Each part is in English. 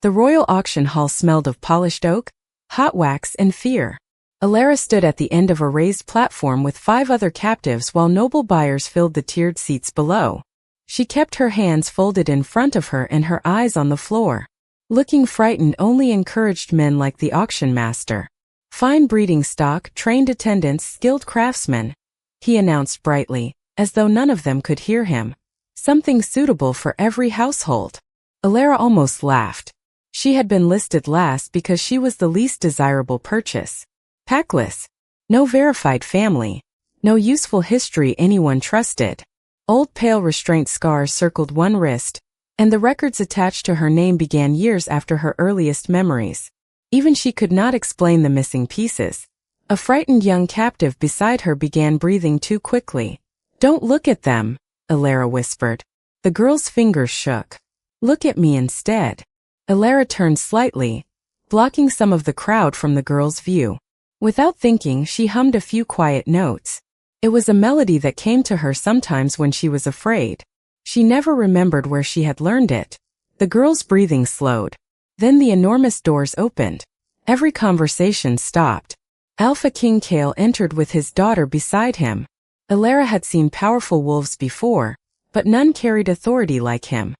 The royal auction hall smelled of polished oak, hot wax, and fear. Elara stood at the end of a raised platform with 5 other captives while noble buyers filled the tiered seats below. She kept her hands folded in front of her and her eyes on the floor. Looking frightened only encouraged men like the auction master. Fine breeding stock, trained attendants, skilled craftsmen, he announced brightly, as though none of them could hear him. Something suitable for every household. Elara almost laughed. She had been listed last because she was the least desirable purchase. Packless. No verified family. No useful history anyone trusted. Old pale restraint scars circled one wrist, and the records attached to her name began years after her earliest memories. Even she could not explain the missing pieces. A frightened young captive beside her began breathing too quickly. "Don't look at them," Elara whispered. The girl's fingers shook. "Look at me instead." Elara turned slightly, blocking some of the crowd from the girl's view. Without thinking, she hummed a few quiet notes. It was a melody that came to her sometimes when she was afraid. She never remembered where she had learned it. The girl's breathing slowed. Then the enormous doors opened. Every conversation stopped. Alpha King Kale entered with his daughter beside him. Elara had seen powerful wolves before, but none carried authority like him.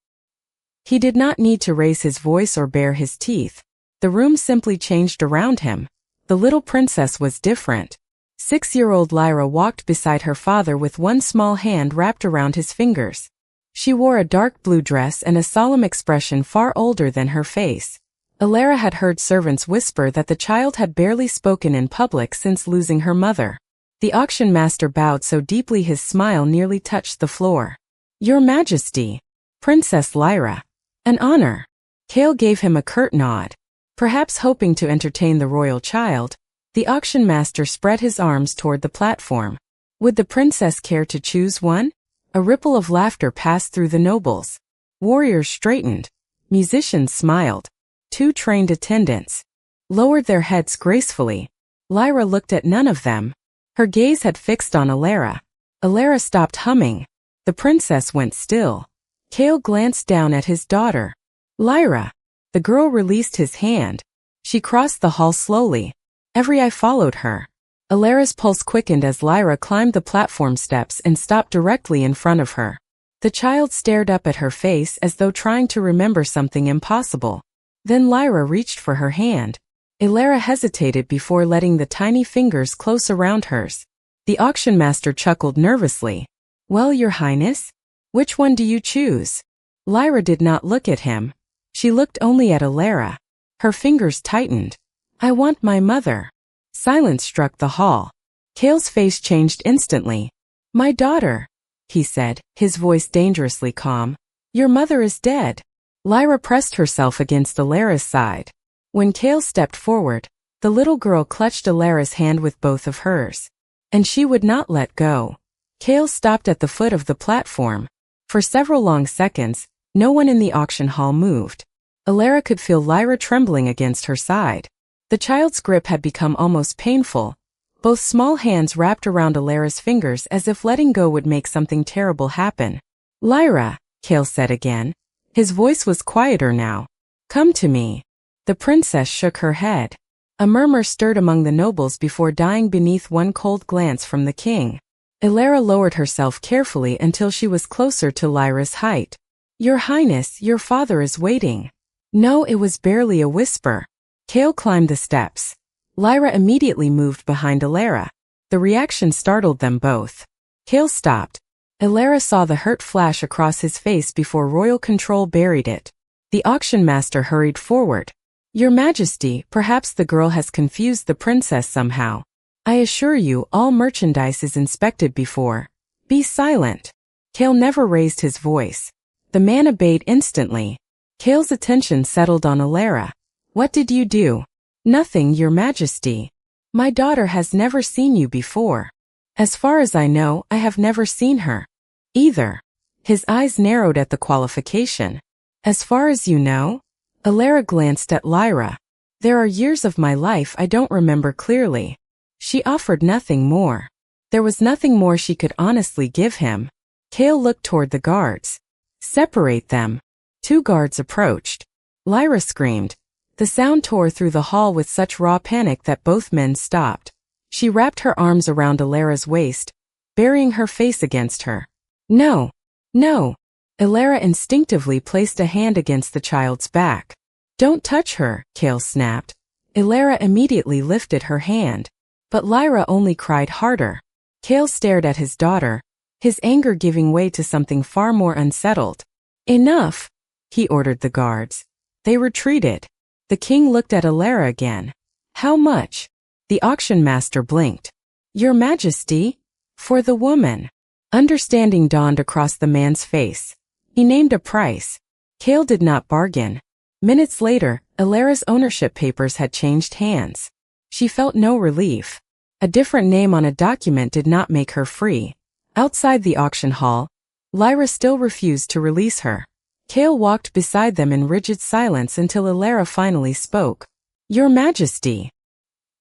He did not need to raise his voice or bare his teeth. The room simply changed around him. The little princess was different. 6-year-old Lyra walked beside her father with one small hand wrapped around his fingers. She wore a dark blue dress and a solemn expression far older than her face. Elara had heard servants whisper that the child had barely spoken in public since losing her mother. The auction master bowed so deeply his smile nearly touched the floor. "Your Majesty, Princess Lyra. An honor." Kale gave him a curt nod. Perhaps hoping to entertain the royal child, the auction master spread his arms toward the platform. Would the princess care to choose one? A ripple of laughter passed through the nobles. Warriors straightened. Musicians smiled. 2 trained attendants lowered their heads gracefully. Lyra looked at none of them. Her gaze had fixed on Elara. Elara stopped humming. The princess went still. Kale glanced down at his daughter. "Lyra." The girl released his hand. She crossed the hall slowly. Every eye followed her. Elara's pulse quickened as Lyra climbed the platform steps and stopped directly in front of her. The child stared up at her face as though trying to remember something impossible. Then Lyra reached for her hand. Elara hesitated before letting the tiny fingers close around hers. The auction master chuckled nervously. "Well, Your Highness, which one do you choose?" Lyra did not look at him. She looked only at Elara. Her fingers tightened. "I want my mother." Silence struck the hall. Kale's face changed instantly. "My daughter," he said, his voice dangerously calm. "Your mother is dead." Lyra pressed herself against Elara's side. When Kale stepped forward, the little girl clutched Elara's hand with both of hers. And she would not let go. Kale stopped at the foot of the platform. For several long seconds, no one in the auction hall moved. Elara could feel Lyra trembling against her side. The child's grip had become almost painful. Both small hands wrapped around Elara's fingers as if letting go would make something terrible happen. "Lyra," Kale said again. His voice was quieter now. "Come to me." The princess shook her head. A murmur stirred among the nobles before dying beneath one cold glance from the king. Elara lowered herself carefully until she was closer to Lyra's height. "Your Highness, your father is waiting." No, it was barely a whisper. Kale climbed the steps. Lyra immediately moved behind Elara. The reaction startled them both. Kale stopped. Elara saw the hurt flash across his face before royal control buried it. The auction master hurried forward. "Your Majesty, perhaps the girl has confused the princess somehow. I assure you all merchandise is inspected before." "Be silent." Kale never raised his voice. The man obeyed instantly. Kale's attention settled on Elara. "What did you do?" "Nothing, Your Majesty. My daughter has never seen you before." "As far as I know, I have never seen her." "Either." His eyes narrowed at the qualification. "As far as you know?" Elara glanced at Lyra. "There are years of my life I don't remember clearly." She offered nothing more. There was nothing more she could honestly give him. Kale looked toward the guards. "Separate them." 2 guards approached. Lyra screamed. The sound tore through the hall with such raw panic that both men stopped. She wrapped her arms around Elara's waist, burying her face against her. No! No! Elara instinctively placed a hand against the child's back. Don't touch her, Kale snapped. Elara immediately lifted her hand. But Lyra only cried harder. Kale stared at his daughter, his anger giving way to something far more unsettled. Enough! He ordered the guards. They retreated. The king looked at Elara again. How much? The auction master blinked. Your Majesty? For the woman. Understanding dawned across the man's face. He named a price. Kale did not bargain. Minutes later, Elara's ownership papers had changed hands. She felt no relief. A different name on a document did not make her free. Outside the auction hall, Lyra still refused to release her. Kale walked beside them in rigid silence until Elara finally spoke. Your Majesty.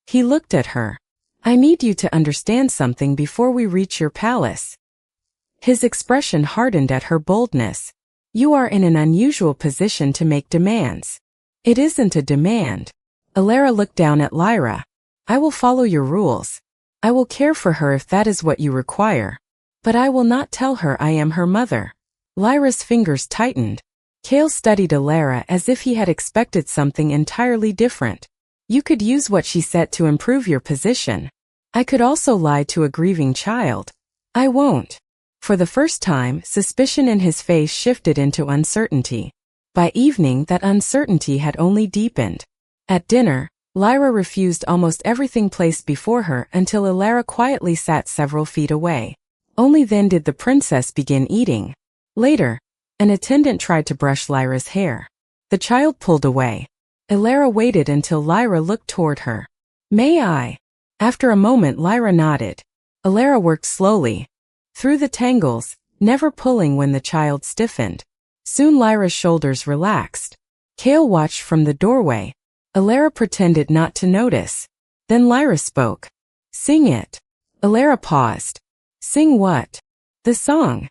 He looked at her. I need you to understand something before we reach your palace. His expression hardened at her boldness. You are in an unusual position to make demands. It isn't a demand. Elara looked down at Lyra. I will follow your rules. I will care for her if that is what you require. But I will not tell her I am her mother. Lyra's fingers tightened. Kale studied Elara as if he had expected something entirely different. You could use what she said to improve your position. I could also lie to a grieving child. I won't. For the first time, suspicion in his face shifted into uncertainty. By evening, that uncertainty had only deepened. At dinner, Lyra refused almost everything placed before her until Elara quietly sat several feet away. Only then did the princess begin eating. Later, an attendant tried to brush Lyra's hair. The child pulled away. Elara waited until Lyra looked toward her. May I? After a moment, Lyra nodded. Elara worked slowly through the tangles, never pulling when the child stiffened. Soon Lyra's shoulders relaxed. Kale watched from the doorway. Elara pretended not to notice. Then Lyra spoke. Sing it. Elara paused. Sing what? The song.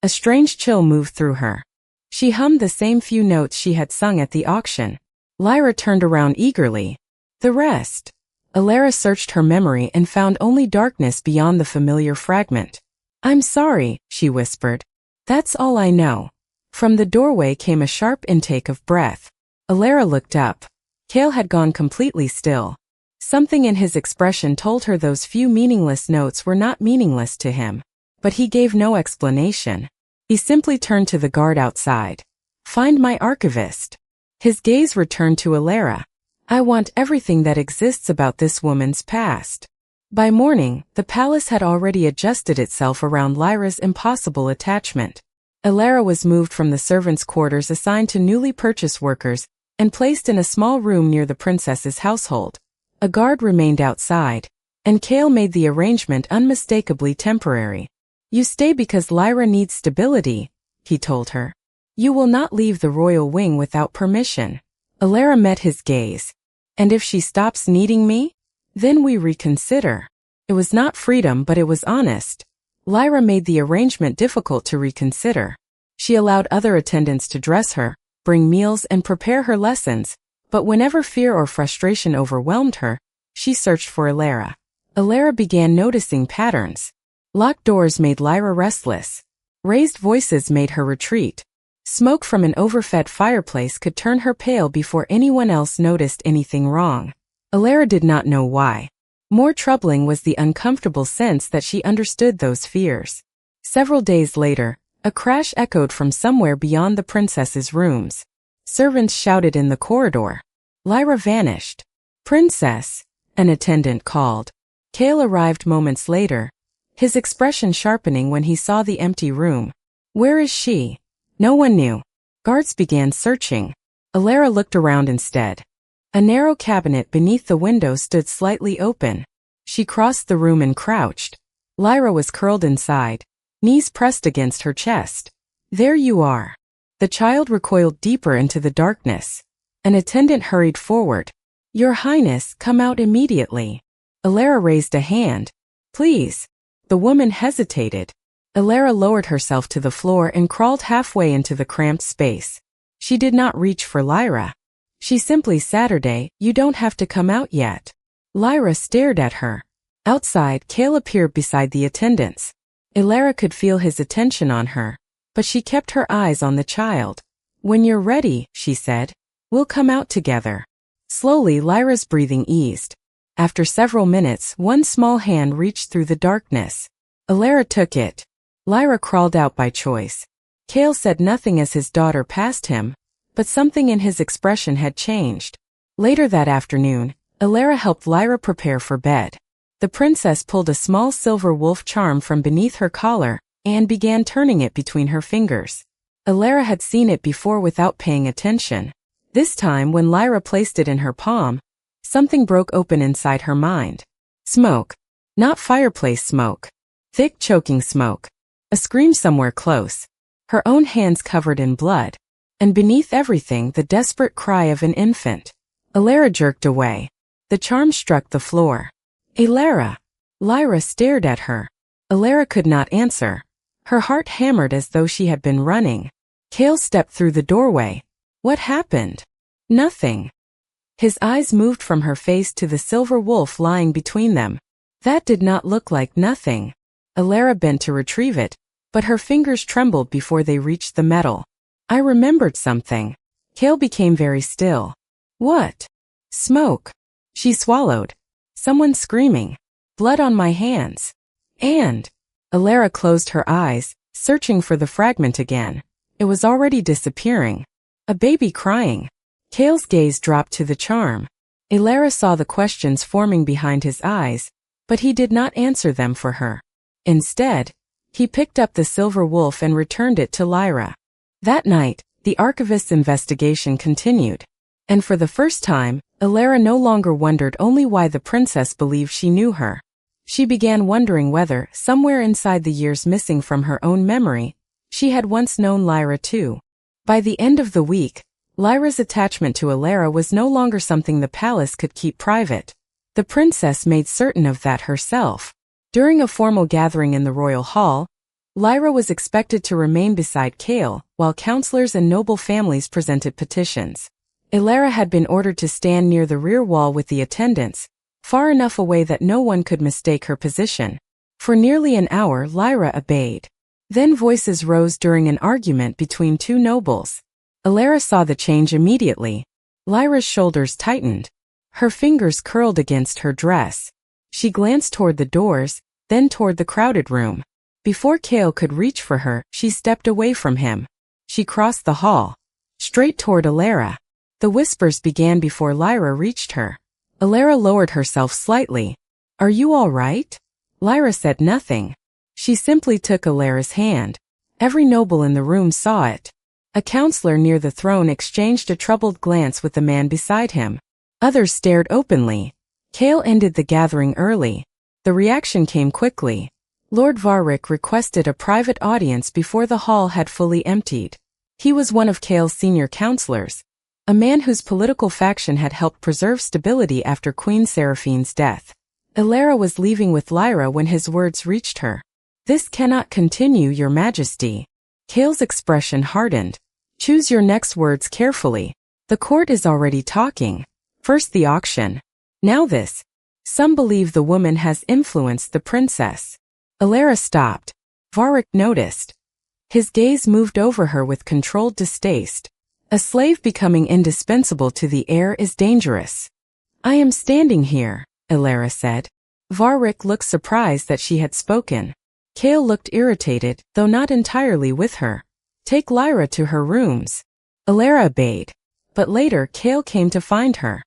A strange chill moved through her. She hummed the same few notes she had sung at the auction. Lyra turned around eagerly. The rest. Elara searched her memory and found only darkness beyond the familiar fragment. I'm sorry, she whispered. That's all I know. From the doorway came a sharp intake of breath. Elara looked up. Kale had gone completely still. Something in his expression told her those few meaningless notes were not meaningless to him. But he gave no explanation. He simply turned to the guard outside. Find my archivist. His gaze returned to Elara. I want everything that exists about this woman's past. By morning, the palace had already adjusted itself around Lyra's impossible attachment. Elara was moved from the servants' quarters assigned to newly purchased workers and placed in a small room near the princess's household. A guard remained outside, and Kale made the arrangement unmistakably temporary. You stay because Lyra needs stability, he told her. You will not leave the royal wing without permission. Elara met his gaze. And if she stops needing me? Then we reconsider. It was not freedom, but it was honest. Lyra made the arrangement difficult to reconsider. She allowed other attendants to dress her, bring meals, and prepare her lessons, but whenever fear or frustration overwhelmed her, she searched for Elara. Elara began noticing patterns. Locked doors made Lyra restless. Raised voices made her retreat. Smoke from an overfed fireplace could turn her pale before anyone else noticed anything wrong. Elara did not know why. More troubling was the uncomfortable sense that she understood those fears. Several days later, a crash echoed from somewhere beyond the princess's rooms. Servants shouted in the corridor. Lyra vanished. Princess, an attendant called. Kale arrived moments later, his expression sharpening when he saw the empty room. Where is she? No one knew. Guards began searching. Elara looked around instead. A narrow cabinet beneath the window stood slightly open. She crossed the room and crouched. Lyra was curled inside, knees pressed against her chest. There you are. The child recoiled deeper into the darkness. An attendant hurried forward. Your Highness, come out immediately. Elara raised a hand. Please. The woman hesitated. Elara lowered herself to the floor and crawled halfway into the cramped space. She did not reach for Lyra. She simply Saturday, you don't have to come out yet. Lyra stared at her. Outside, Cale appeared beside the attendants. Elara could feel his attention on her, but she kept her eyes on the child. When you're ready, she said, we'll come out together. Slowly, Lyra's breathing eased. After several minutes, one small hand reached through the darkness. Elara took it. Lyra crawled out by choice. Cale said nothing as his daughter passed him, but something in his expression had changed. Later that afternoon, Elara helped Lyra prepare for bed. The princess pulled a small silver wolf charm from beneath her collar and began turning it between her fingers. Elara had seen it before without paying attention. This time, when Lyra placed it in her palm, something broke open inside her mind. Smoke. Not fireplace smoke. Thick choking smoke. A scream somewhere close. Her own hands covered in blood. And beneath everything, the desperate cry of an infant. Elara jerked away. The charm struck the floor. Elara. Lyra stared at her. Elara could not answer. Her heart hammered as though she had been running. Cale stepped through the doorway. What happened? Nothing. His eyes moved from her face to the silver wolf lying between them. That did not look like nothing. Elara bent to retrieve it, but her fingers trembled before they reached the metal. I remembered something. Cale became very still. What? Smoke. She swallowed. Someone screaming. Blood on my hands. And Elara closed her eyes, searching for the fragment again. It was already disappearing. A baby crying. Cale's gaze dropped to the charm. Elara saw the questions forming behind his eyes, but he did not answer them for her. Instead, he picked up the silver wolf and returned it to Lyra. That night, the archivist's investigation continued. And for the first time, Elara no longer wondered only why the princess believed she knew her. She began wondering whether, somewhere inside the years missing from her own memory, she had once known Lyra too. By the end of the week, Lyra's attachment to Elara was no longer something the palace could keep private. The princess made certain of that herself. During a formal gathering in the royal hall, Lyra was expected to remain beside Cale, while counselors and noble families presented petitions. Elara had been ordered to stand near the rear wall with the attendants, far enough away that no one could mistake her position. For nearly an hour, Lyra obeyed. Then voices rose during an argument between two nobles. Elara saw the change immediately. Lyra's shoulders tightened. Her fingers curled against her dress. She glanced toward the doors, then toward the crowded room. Before Cale could reach for her, she stepped away from him. She crossed the hall, straight toward Elara. The whispers began before Lyra reached her. Elara lowered herself slightly. Are you all right? Lyra said nothing. She simply took Elara's hand. Every noble in the room saw it. A counselor near the throne exchanged a troubled glance with the man beside him. Others stared openly. Cale ended the gathering early. The reaction came quickly. Lord Varric requested a private audience before the hall had fully emptied. He was one of Cale's senior counselors, a man whose political faction had helped preserve stability after Queen Seraphine's death. Elara was leaving with Lyra when his words reached her. This cannot continue, Your Majesty. Cale's expression hardened. Choose your next words carefully. The court is already talking. First the auction. Now this. Some believe the woman has influenced the princess. Elara stopped. Varric noticed. His gaze moved over her with controlled distaste. A slave becoming indispensable to the heir is dangerous. I am standing here, Elara said. Varric looked surprised that she had spoken. Cale looked irritated, though not entirely with her. Take Lyra to her rooms. Elara obeyed. But later Cale came to find her.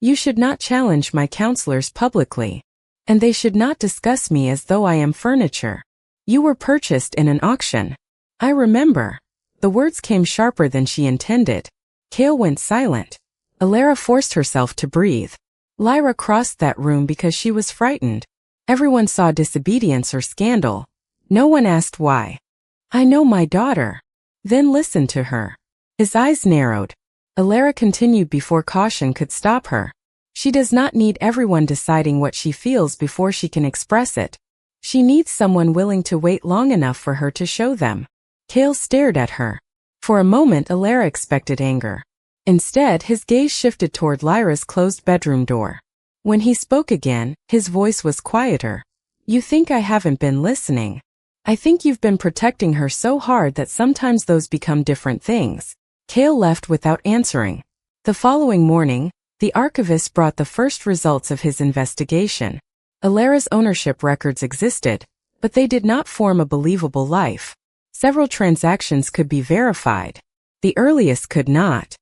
You should not challenge my counselors publicly. And they should not discuss me as though I am furniture. You were purchased in an auction. I remember. The words came sharper than she intended. Cale went silent. Elara forced herself to breathe. Lyra crossed that room because she was frightened. Everyone saw disobedience or scandal. No one asked why. I know my daughter. Then listen to her. His eyes narrowed. Elara continued before caution could stop her. She does not need everyone deciding what she feels before she can express it. She needs someone willing to wait long enough for her to show them. Cale stared at her. For a moment Elara expected anger. Instead, his gaze shifted toward Lyra's closed bedroom door. When he spoke again, his voice was quieter. You think I haven't been listening? I think you've been protecting her so hard that sometimes those become different things. Kale left without answering. The following morning, the archivist brought the first results of his investigation. Elara's ownership records existed, but they did not form a believable life. Several transactions could be verified. The earliest could not.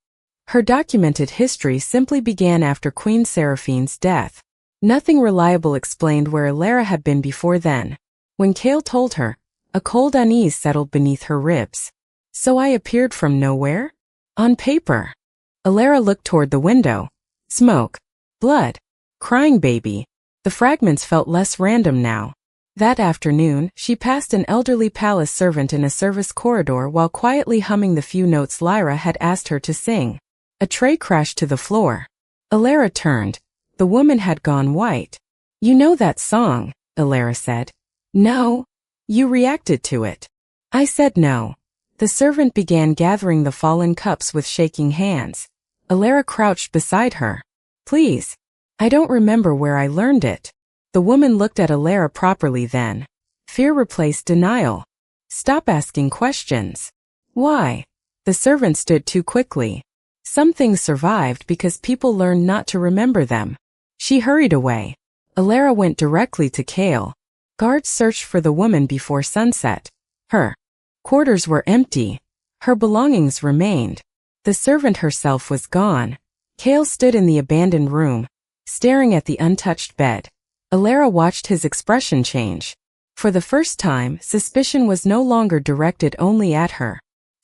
Her documented history simply began after Queen Seraphine's death. Nothing reliable explained where Elara had been before then. When Kale told her, a cold unease settled beneath her ribs. So I appeared from nowhere? On paper. Elara looked toward the window. Smoke. Blood. Crying baby. The fragments felt less random now. That afternoon, she passed an elderly palace servant in a service corridor while quietly humming the few notes Lyra had asked her to sing. A tray crashed to the floor. Elara turned. The woman had gone white. You know that song, Elara said. No. You reacted to it. I said no. The servant began gathering the fallen cups with shaking hands. Elara crouched beside her. Please. I don't remember where I learned it. The woman looked at Elara properly then. Fear replaced denial. Stop asking questions. Why? The servant stood too quickly. Some things survived because people learned not to remember them. She hurried away. Elara went directly to Kale. Guards searched for the woman before sunset. Her quarters were empty. Her belongings remained. The servant herself was gone. Kale stood in the abandoned room, staring at the untouched bed. Elara watched his expression change. For the first time, suspicion was no longer directed only at her.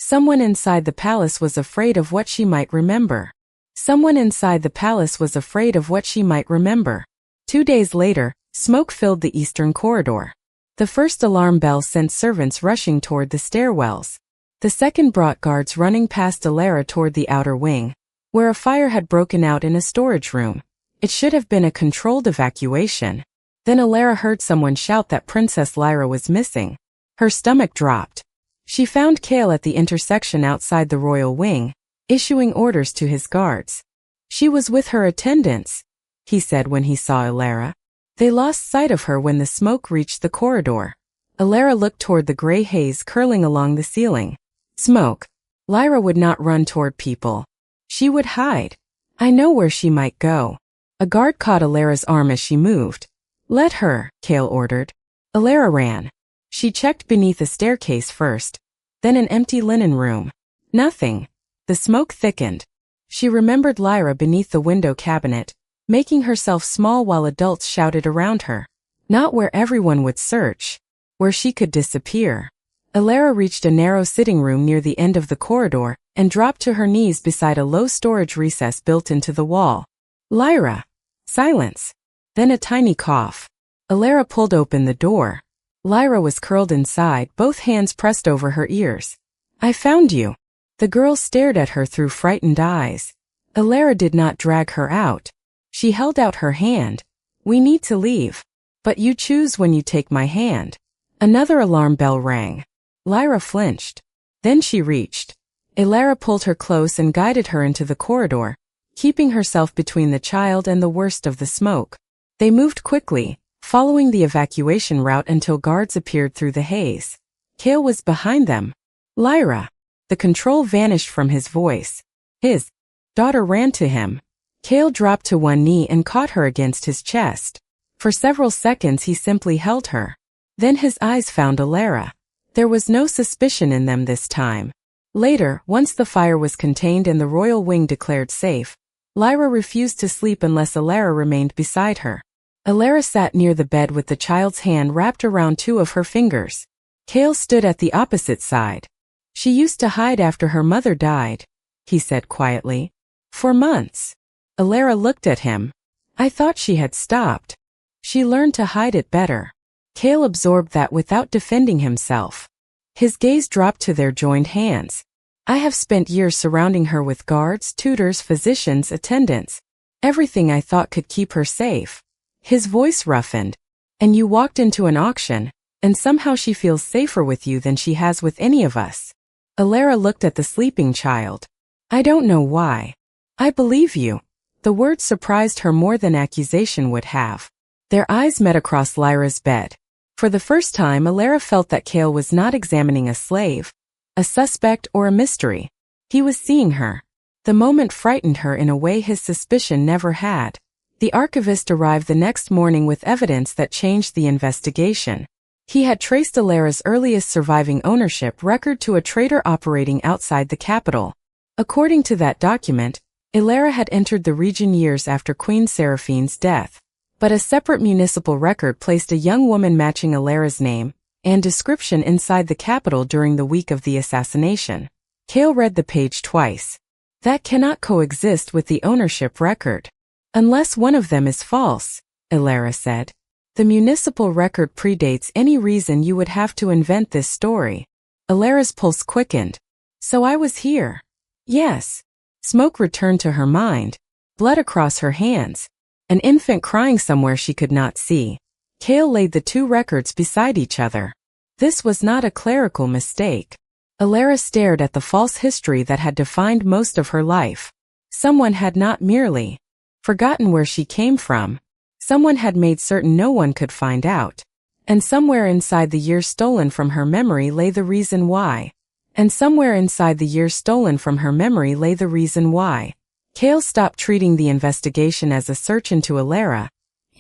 Someone inside the palace was afraid of what she might remember. Someone inside the palace was afraid of what she might remember. 2 days later, smoke filled the eastern corridor. The first alarm bell sent servants rushing toward the stairwells. The second brought guards running past Elara toward the outer wing, where a fire had broken out in a storage room. It should have been a controlled evacuation. Then Elara heard someone shout that Princess Lyra was missing. Her stomach dropped. She found Kale at the intersection outside the royal wing, issuing orders to his guards. She was with her attendants, he said when he saw Elara. They lost sight of her when the smoke reached the corridor. Elara looked toward the gray haze curling along the ceiling. Smoke. Lyra would not run toward people. She would hide. I know where she might go. A guard caught Elara's arm as she moved. Let her, Kale ordered. Elara ran. She checked beneath a staircase first, then an empty linen room. Nothing. The smoke thickened. She remembered Lyra beneath the window cabinet, making herself small while adults shouted around her. Not where everyone would search. Where she could disappear. Elara reached a narrow sitting room near the end of the corridor and dropped to her knees beside a low storage recess built into the wall. Lyra. Silence. Then a tiny cough. Elara pulled open the door. Lyra was curled inside, both hands pressed over her ears. I found you. The girl stared at her through frightened eyes. Elara did not drag her out. She held out her hand. We need to leave. But you choose when you take my hand. Another alarm bell rang. Lyra flinched. Then she reached. Elara pulled her close and guided her into the corridor, keeping herself between the child and the worst of the smoke. They moved quickly, following the evacuation route until guards appeared through the haze. Kale was behind them. Lyra. The control vanished from his voice. His daughter ran to him. Kale dropped to one knee and caught her against his chest. For several seconds he simply held her. Then his eyes found Elara. There was no suspicion in them this time. Later, once the fire was contained and the royal wing declared safe, Lyra refused to sleep unless Elara remained beside her. Elara sat near the bed with the child's hand wrapped around two of her fingers. Kale stood at the opposite side. She used to hide after her mother died, he said quietly. For months. Elara looked at him. I thought she had stopped. She learned to hide it better. Kale absorbed that without defending himself. His gaze dropped to their joined hands. I have spent years surrounding her with guards, tutors, physicians, attendants. Everything I thought could keep her safe. His voice roughened. And you walked into an auction, and somehow she feels safer with you than she has with any of us. Elara looked at the sleeping child. I don't know why. I believe you. The words surprised her more than accusation would have. Their eyes met across Lyra's bed. For the first time, Elara felt that Cale was not examining a slave, a suspect, or a mystery. He was seeing her. The moment frightened her in a way his suspicion never had. The archivist arrived the next morning with evidence that changed the investigation. He had traced Elara's earliest surviving ownership record to a trader operating outside the capital. According to that document, Elara had entered the region years after Queen Seraphine's death. But a separate municipal record placed a young woman matching Elara's name and description inside the capital during the week of the assassination. Cale read the page twice. That cannot coexist with the ownership record. Unless one of them is false, Elara said. The municipal record predates any reason you would have to invent this story. Elara's pulse quickened. So I was here. Yes. Smoke returned to her mind. Blood across her hands. An infant crying somewhere she could not see. Cale laid the two records beside each other. This was not a clerical mistake. Elara stared at the false history that had defined most of her life. Someone had not merely forgotten where she came from. Someone had made certain no one could find out. And somewhere inside the years stolen from her memory lay the reason why. And somewhere inside the years stolen from her memory lay the reason why. Cale stopped treating the investigation as a search into Elara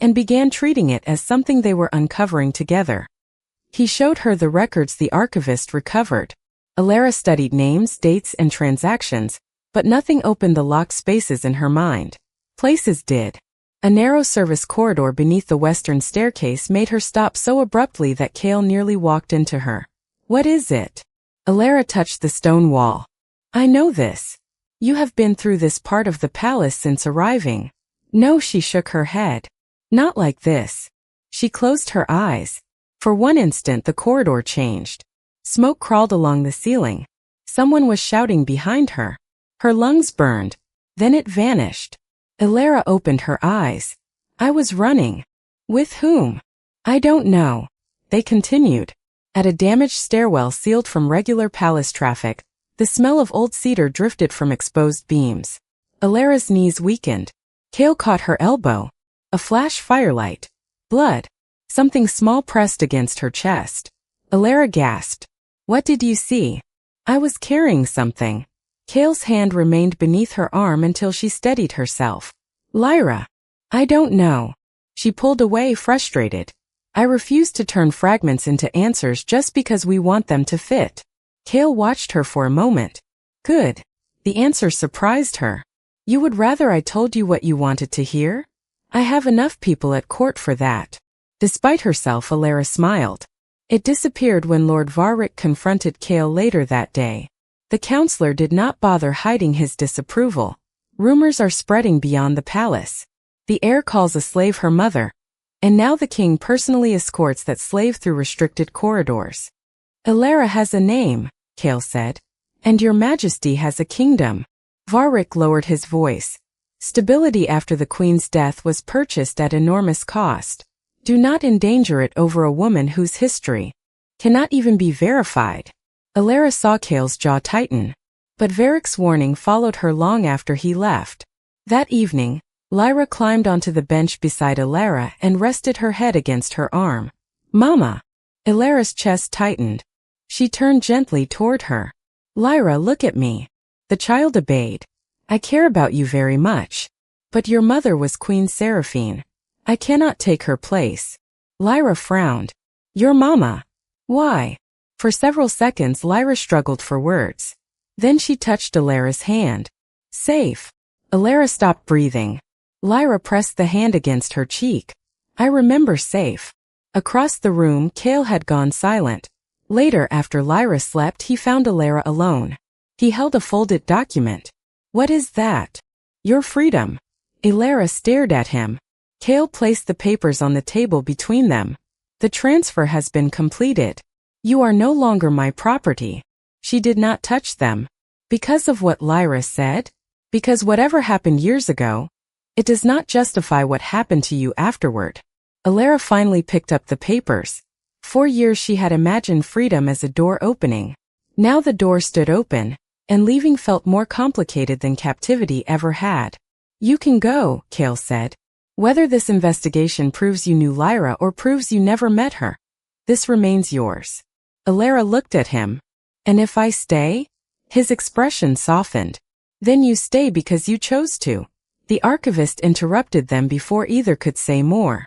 and began treating it as something they were uncovering together. He showed her the records the archivist recovered. Elara studied names, dates, and transactions, but nothing opened the locked spaces in her mind. Places did. A narrow service corridor beneath the western staircase made her stop so abruptly that Cale nearly walked into her. What is it? Elara touched the stone wall. I know this. You have been through this part of the palace since arriving. No, she shook her head. Not like this. She closed her eyes. For one instant the corridor changed. Smoke crawled along the ceiling. Someone was shouting behind her. Her lungs burned. Then it vanished. Elara opened her eyes. I was running. With whom? I don't know. They continued. At a damaged stairwell sealed from regular palace traffic, the smell of old cedar drifted from exposed beams. Elara's knees weakened. Cale caught her elbow. A flash firelight. Blood. Something small pressed against her chest. Elara gasped. What did you see? I was carrying something. Cale's hand remained beneath her arm until she steadied herself. Lyra. I don't know. She pulled away, frustrated. I refuse to turn fragments into answers just because we want them to fit. Cale watched her for a moment. Good. The answer surprised her. You would rather I told you what you wanted to hear? I have enough people at court for that. Despite herself, Elara smiled. It disappeared when Lord Varric confronted Cale later that day. The counselor did not bother hiding his disapproval. Rumors are spreading beyond the palace. The heir calls a slave her mother, and now the king personally escorts that slave through restricted corridors. Elara has a name, Cale said, and your majesty has a kingdom. Varric lowered his voice. Stability after the queen's death was purchased at enormous cost. Do not endanger it over a woman whose history cannot even be verified. Elara saw Cale's jaw tighten, but Varric's warning followed her long after he left. That evening, Lyra climbed onto the bench beside Elara and rested her head against her arm. Mama! Elara's chest tightened. She turned gently toward her. Lyra, look at me. The child obeyed. I care about you very much. But your mother was Queen Seraphine. I cannot take her place. Lyra frowned. Your mama. Why? For several seconds Lyra struggled for words. Then she touched Elara's hand. Safe. Elara stopped breathing. Lyra pressed the hand against her cheek. I remember safe. Across the room, Cale had gone silent. Later, after Lyra slept, he found Elara alone. He held a folded document. What is that? Your freedom. Elara stared at him. Cale placed the papers on the table between them. The transfer has been completed. You are no longer my property. She did not touch them. Because of what Lyra said? Because whatever happened years ago, it does not justify what happened to you afterward. Elara finally picked up the papers. For years she had imagined freedom as a door opening. Now the door stood open, and leaving felt more complicated than captivity ever had. You can go, Kale said. Whether this investigation proves you knew Lyra or proves you never met her, this remains yours. Elara looked at him. And if I stay? His expression softened. Then you stay because you chose to. The archivist interrupted them before either could say more.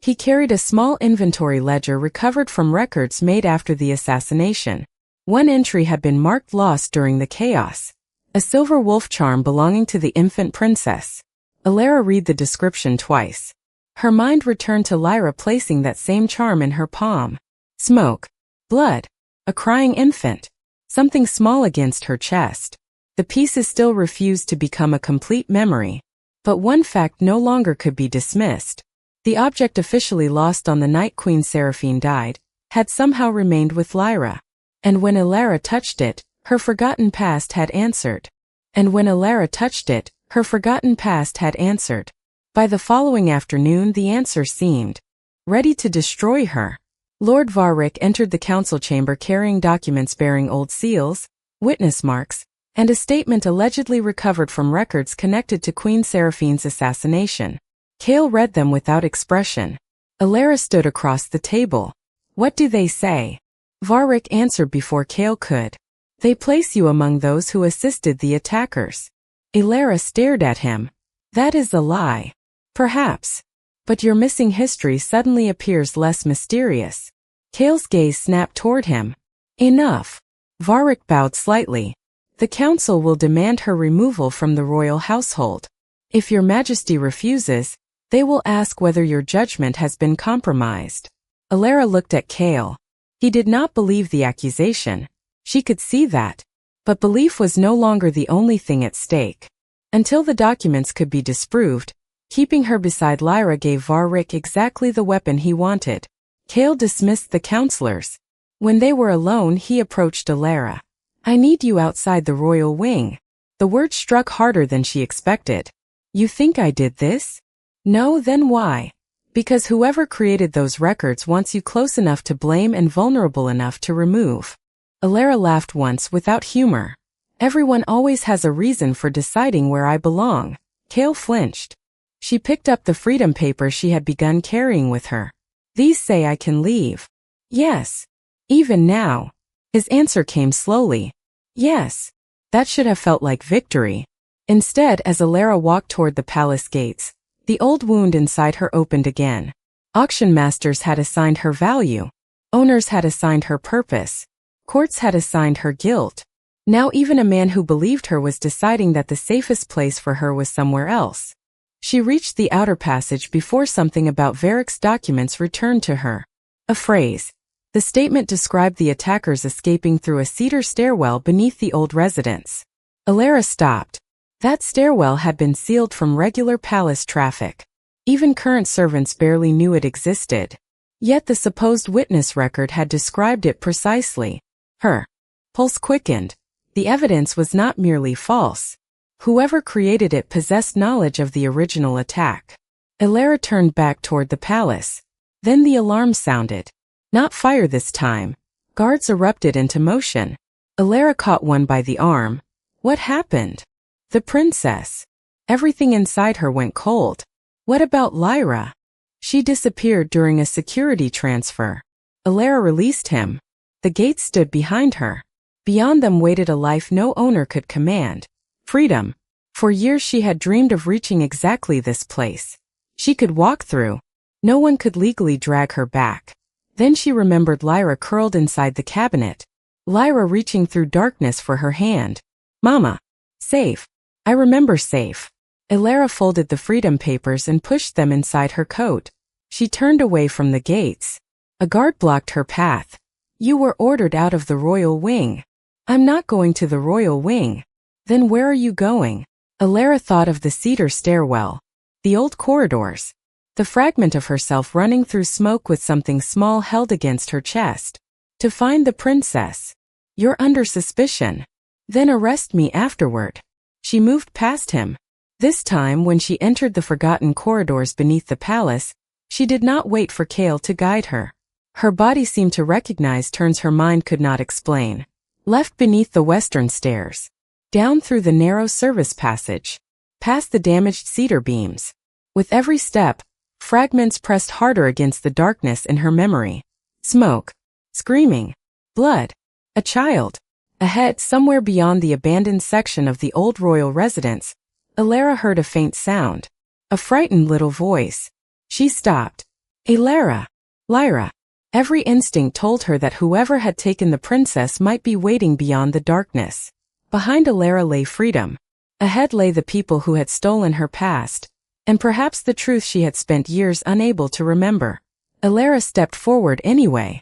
He carried a small inventory ledger recovered from records made after the assassination. One entry had been marked lost during the chaos. A silver wolf charm belonging to the infant princess. Elara read the description twice. Her mind returned to Lyra placing that same charm in her palm. Smoke. Blood. A crying infant. Something small against her chest. The pieces still refused to become a complete memory. But one fact no longer could be dismissed. The object officially lost on the night Queen Seraphine died had somehow remained with Lyra. And when Elara touched it, her forgotten past had answered. And when Elara touched it, her forgotten past had answered. By the following afternoon the answer seemed ready to destroy her. Lord Varric entered the council chamber carrying documents bearing old seals, witness marks, and a statement allegedly recovered from records connected to Queen Seraphine's assassination. Kale read them without expression. Elara stood across the table. What do they say? Varric answered before Kale could. They place you among those who assisted the attackers. Elara stared at him. That is a lie. Perhaps. But your missing history suddenly appears less mysterious. Kale's gaze snapped toward him. Enough. Varric bowed slightly. The council will demand her removal from the royal household. If your majesty refuses, they will ask whether your judgment has been compromised. Elara looked at Kale. He did not believe the accusation. She could see that. But belief was no longer the only thing at stake. Until the documents could be disproved, keeping her beside Lyra gave Varric exactly the weapon he wanted. Kale dismissed the counselors. When they were alone he approached Elara. I need you outside the royal wing. The word struck harder than she expected. You think I did this? No, then why? Because whoever created those records wants you close enough to blame and vulnerable enough to remove. Elara laughed once without humor. Everyone always has a reason for deciding where I belong. Kale flinched. She picked up the freedom papers she had begun carrying with her. These say I can leave. Yes. Even now. His answer came slowly. Yes. That should have felt like victory. Instead, as Elara walked toward the palace gates, the old wound inside her opened again. Auction masters had assigned her value. Owners had assigned her purpose. Courts had assigned her guilt. Now even a man who believed her was deciding that the safest place for her was somewhere else. She reached the outer passage before something about Varric's documents returned to her. A phrase. The statement described the attackers escaping through a cedar stairwell beneath the old residence. Elara stopped. That stairwell had been sealed from regular palace traffic. Even current servants barely knew it existed. Yet the supposed witness record had described it precisely. Her pulse quickened. The evidence was not merely false. Whoever created it possessed knowledge of the original attack. Elara turned back toward the palace. Then the alarm sounded. Not fire this time. Guards erupted into motion. Elara caught one by the arm. What happened? The princess. Everything inside her went cold. What about Lyra? She disappeared during a security transfer. Elara released him. The gates stood behind her. Beyond them waited a life no owner could command. Freedom. For years she had dreamed of reaching exactly this place. She could walk through. No one could legally drag her back. Then she remembered Lyra curled inside the cabinet. Lyra reaching through darkness for her hand. Mama. Safe. I remember safe. Elara folded the freedom papers and pushed them inside her coat. She turned away from the gates. A guard blocked her path. You were ordered out of the royal wing. I'm not going to the royal wing. Then where are you going? Elara thought of the cedar stairwell. The old corridors. The fragment of herself running through smoke with something small held against her chest. To find the princess. You're under suspicion. Then arrest me afterward. She moved past him. This time, when she entered the forgotten corridors beneath the palace, she did not wait for Kale to guide her. Her body seemed to recognize turns her mind could not explain. Left beneath the western stairs. Down through the narrow service passage. Past the damaged cedar beams. With every step, fragments pressed harder against the darkness in her memory. Smoke. Screaming. Blood. A child. Ahead, somewhere beyond the abandoned section of the old royal residence, Elara heard a faint sound. A frightened little voice. She stopped. Elara. Lyra. Every instinct told her that whoever had taken the princess might be waiting beyond the darkness. Behind Elara lay freedom. Ahead lay the people who had stolen her past, and perhaps the truth she had spent years unable to remember. Elara stepped forward anyway.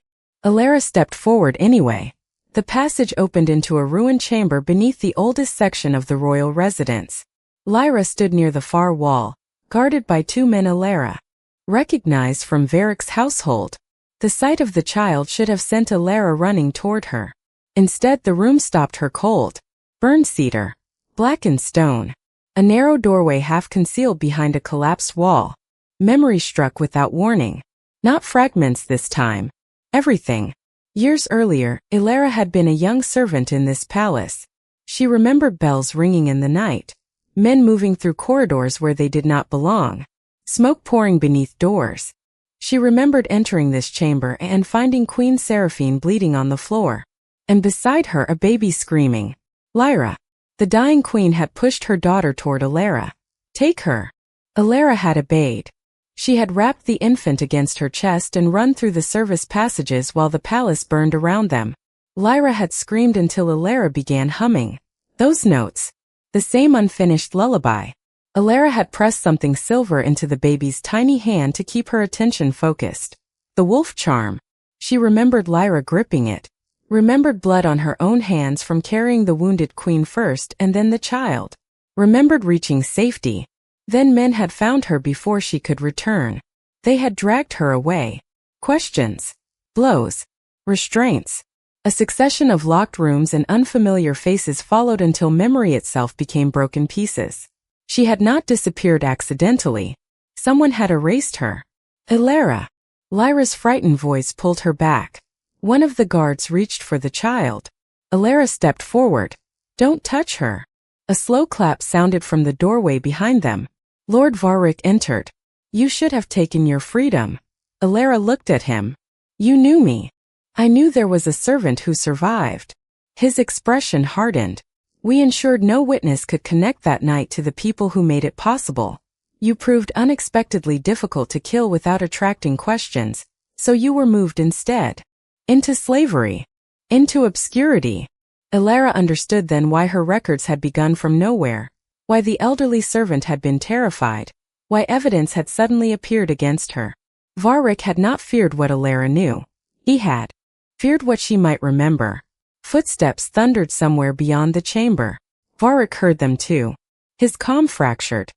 The passage opened into a ruined chamber beneath the oldest section of the royal residence. Lyra stood near the far wall, guarded by two men Elara recognized from Varric's household. The sight of the child should have sent Elara running toward her. Instead, the room stopped her cold. Burned cedar. Blackened stone. A narrow doorway half concealed behind a collapsed wall. Memory struck without warning. Not fragments this time. Everything. Years earlier, Elara had been a young servant in this palace. She remembered bells ringing in the night. Men moving through corridors where they did not belong. Smoke pouring beneath doors. She remembered entering this chamber and finding Queen Seraphine bleeding on the floor. And beside her a baby screaming. Lyra. The dying queen had pushed her daughter toward Elara. Take her. Elara had obeyed. She had wrapped the infant against her chest and run through the service passages while the palace burned around them. Lyra had screamed until Elara began humming. Those notes. The same unfinished lullaby. Elara had pressed something silver into the baby's tiny hand to keep her attention focused. The wolf charm. She remembered Lyra gripping it. Remembered blood on her own hands from carrying the wounded queen first and then the child. Remembered reaching safety. Then men had found her before she could return. They had dragged her away. Questions. Blows. Restraints. A succession of locked rooms and unfamiliar faces followed until memory itself became broken pieces. She had not disappeared accidentally. Someone had erased her. Elara. Lyra's frightened voice pulled her back. One of the guards reached for the child. Elara stepped forward. Don't touch her. A slow clap sounded from the doorway behind them. Lord Varric entered. You should have taken your freedom. Elara looked at him. You knew me. I knew there was a servant who survived. His expression hardened. We ensured no witness could connect that night to the people who made it possible. You proved unexpectedly difficult to kill without attracting questions, so you were moved instead. Into slavery. Into obscurity. Elara understood then why her records had begun from nowhere, why the elderly servant had been terrified, why evidence had suddenly appeared against her. Varric had not feared what Elara knew. He had feared what she might remember. Footsteps thundered somewhere beyond the chamber. Varric heard them too. His calm fractured.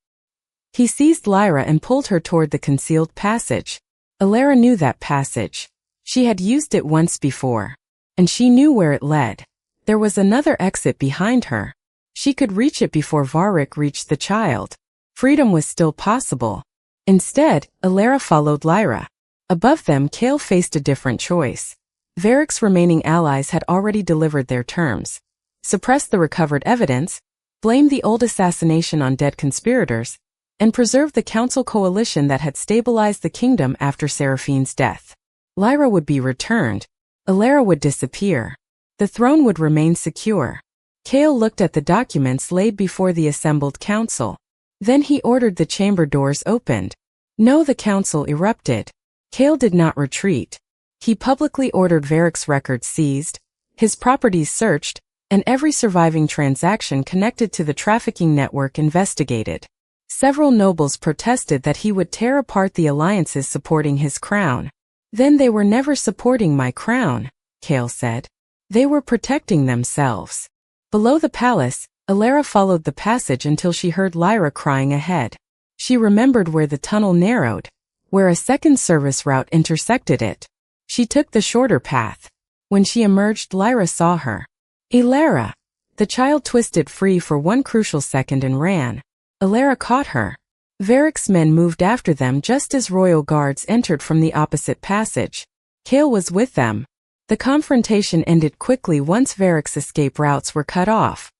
He seized Lyra and pulled her toward the concealed passage. Elara knew that passage. She had used it once before. And she knew where it led. There was another exit behind her. She could reach it before Varric reached the child. Freedom was still possible. Instead, Elara followed Lyra. Above them, Kale faced a different choice. Varric's remaining allies had already delivered their terms. Suppress the recovered evidence, blame the old assassination on dead conspirators, and preserve the council coalition that had stabilized the kingdom after Seraphine's death. Lyra would be returned. Elara would disappear. The throne would remain secure. Kale looked at the documents laid before the assembled council. Then he ordered the chamber doors opened. No, the council erupted. Kale did not retreat. He publicly ordered Varric's records seized, his properties searched, and every surviving transaction connected to the trafficking network investigated. Several nobles protested that he would tear apart the alliances supporting his crown. Then they were never supporting my crown, Kale said. They were protecting themselves. Below the palace, Elara followed the passage until she heard Lyra crying ahead. She remembered where the tunnel narrowed, where a second service route intersected it. She took the shorter path. When she emerged, Lyra saw her. Elara! The child twisted free for one crucial second and ran. Elara caught her. Varric's men moved after them just as royal guards entered from the opposite passage. Kale was with them. The confrontation ended quickly once Varric's escape routes were cut off.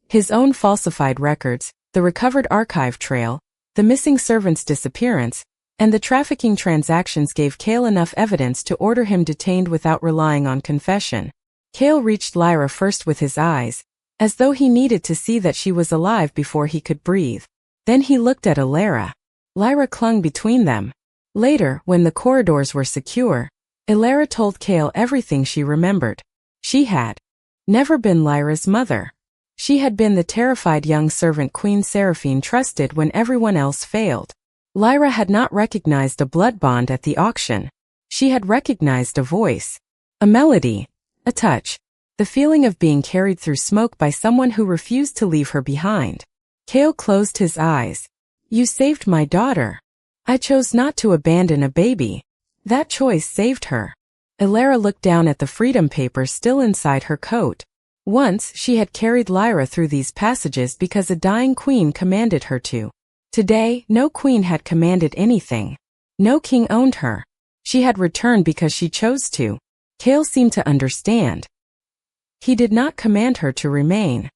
His own falsified records, the recovered archive trail, the missing servant's disappearance, and the trafficking transactions gave Cale enough evidence to order him detained without relying on confession. Cale reached Lyra first with his eyes, as though he needed to see that she was alive before he could breathe. Then he looked at Elara. Lyra clung between them. Later, when the corridors were secure, Elara told Cale everything she remembered. She had never been Lyra's mother. She had been the terrified young servant Queen Seraphine trusted when everyone else failed. Lyra had not recognized a blood bond at the auction. She had recognized a voice, a melody, a touch, the feeling of being carried through smoke by someone who refused to leave her behind. Cale closed his eyes. You saved my daughter. I chose not to abandon a baby. That choice saved her. Elara looked down at the freedom papers still inside her coat. Once she had carried Lyra through these passages because a dying queen commanded her to. Today, no queen had commanded anything. No king owned her. She had returned because she chose to. Cale seemed to understand. He did not command her to remain.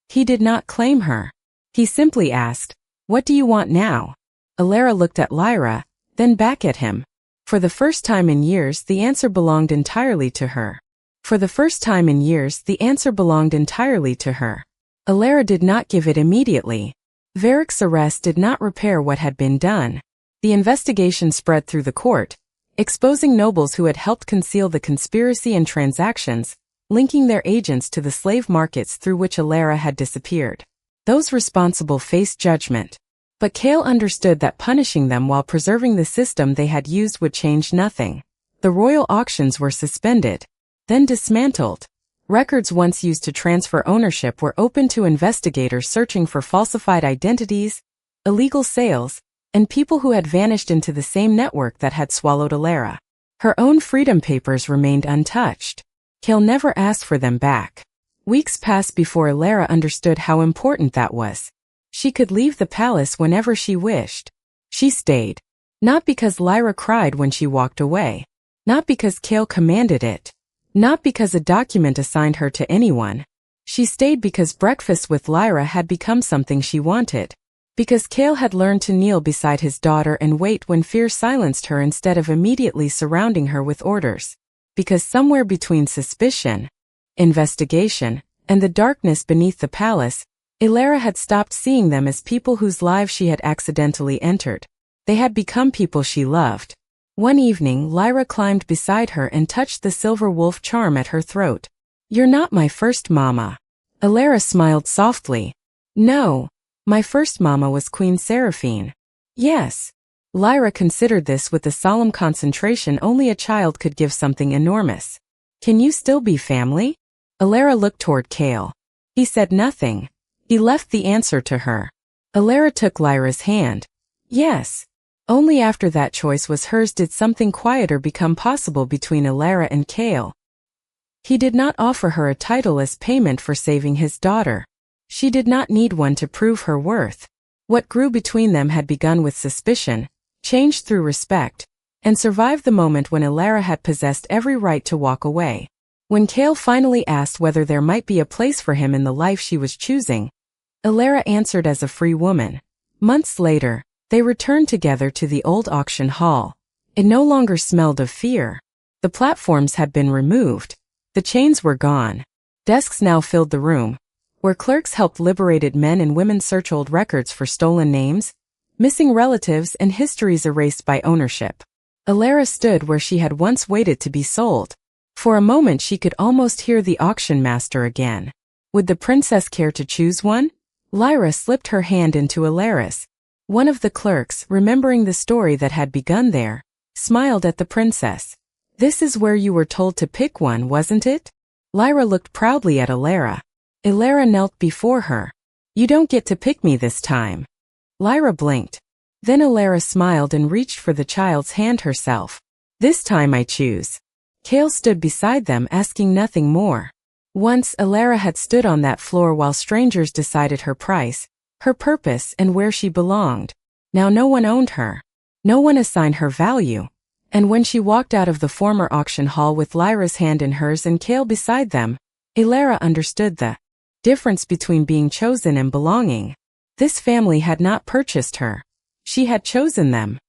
He did not claim her. He simply asked, "What do you want now?" Elara looked at Lyra, then back at him. For the first time in years, the answer belonged entirely to her. For the first time in years, the answer belonged entirely to her. Elara did not give it immediately. Varric's arrest did not repair what had been done. The investigation spread through the court, exposing nobles who had helped conceal the conspiracy and transactions, linking their agents to the slave markets through which Elara had disappeared. Those responsible faced judgment. But Cale understood that punishing them while preserving the system they had used would change nothing. The royal auctions were suspended, then dismantled. Records once used to transfer ownership were open to investigators searching for falsified identities, illegal sales, and people who had vanished into the same network that had swallowed Elara. Her own freedom papers remained untouched. Cale never asked for them back. Weeks passed before Elara understood how important that was. She could leave the palace whenever she wished. She stayed. Not because Lyra cried when she walked away. Not because Cale commanded it. Not because a document assigned her to anyone. She stayed because breakfast with Lyra had become something she wanted. Because Cale had learned to kneel beside his daughter and wait when fear silenced her instead of immediately surrounding her with orders. Because somewhere between suspicion, investigation, and the darkness beneath the palace, Elara had stopped seeing them as people whose lives she had accidentally entered. They had become people she loved. One evening, Lyra climbed beside her and touched the silver wolf charm at her throat. "You're not my first mama." Elara smiled softly. "No, my first mama was Queen Seraphine." "Yes." Lyra considered this with the solemn concentration only a child could give something enormous. "Can you still be family?" Elara looked toward Cale. He said nothing. He left the answer to her. Elara took Lyra's hand. Yes. Only after that choice was hers did something quieter become possible between Elara and Cale. He did not offer her a title as payment for saving his daughter. She did not need one to prove her worth. What grew between them had begun with suspicion, changed through respect, and survived the moment when Elara had possessed every right to walk away. When Cale finally asked whether there might be a place for him in the life she was choosing, Elara answered as a free woman. Months later, they returned together to the old auction hall. It no longer smelled of fear. The platforms had been removed. The chains were gone. Desks now filled the room, where clerks helped liberated men and women search old records for stolen names, missing relatives, and histories erased by ownership. Elara stood where she had once waited to be sold. For a moment she could almost hear the auction master again. Would the princess care to choose one? Lyra slipped her hand into Elara's. One of the clerks, remembering the story that had begun there, smiled at the princess. "This is where you were told to pick one, wasn't it?" Lyra looked proudly at Elara. Elara knelt before her. "You don't get to pick me this time." Lyra blinked. Then Elara smiled and reached for the child's hand herself. "This time I choose." Cale stood beside them, asking nothing more. Once Elara had stood on that floor while strangers decided her price, her purpose, and where she belonged. Now no one owned her. No one assigned her value. And when she walked out of the former auction hall with Lyra's hand in hers and Kale beside them, Elara understood the difference between being chosen and belonging. This family had not purchased her. She had chosen them.